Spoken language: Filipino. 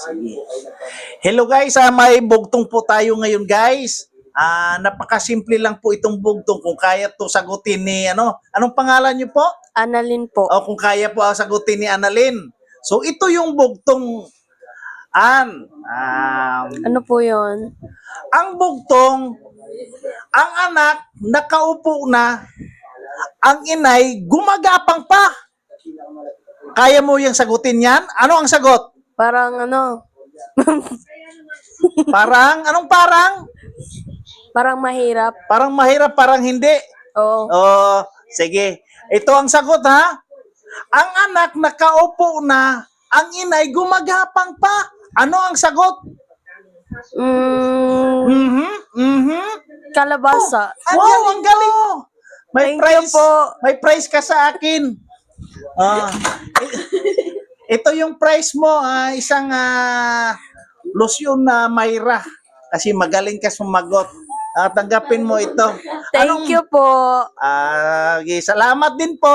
Sige. Hello guys, may bugtong po tayo ngayon guys. Napakasimple lang po itong bugtong. Kung kaya to sagutin ni anong pangalan niyo po? Annalyn po. O kung kaya po sagutin ni Annalyn. So ito yung bugtong Ano po yon? ang bugtong, ang anak nakaupo na, ang inay gumagapang pa. Kaya mo yung sagutin yan? Ano ang sagot? Parang ano? Parang, anong parang? Parang mahirap. Parang mahirap, parang hindi. Oo. Oh, sige. Ito ang sagot ha. Ang anak nakaupo na, ang inay gumagapang pa. Ano ang sagot? Kalabasa. Wow, ang galing mo. May Thank you prize po. May prize ka sa akin. Ito yung prize mo, isang lotion na Mayra kasi magaling ka sumagot. Tanggapin mo ito. Thank you po. Okay, salamat din po.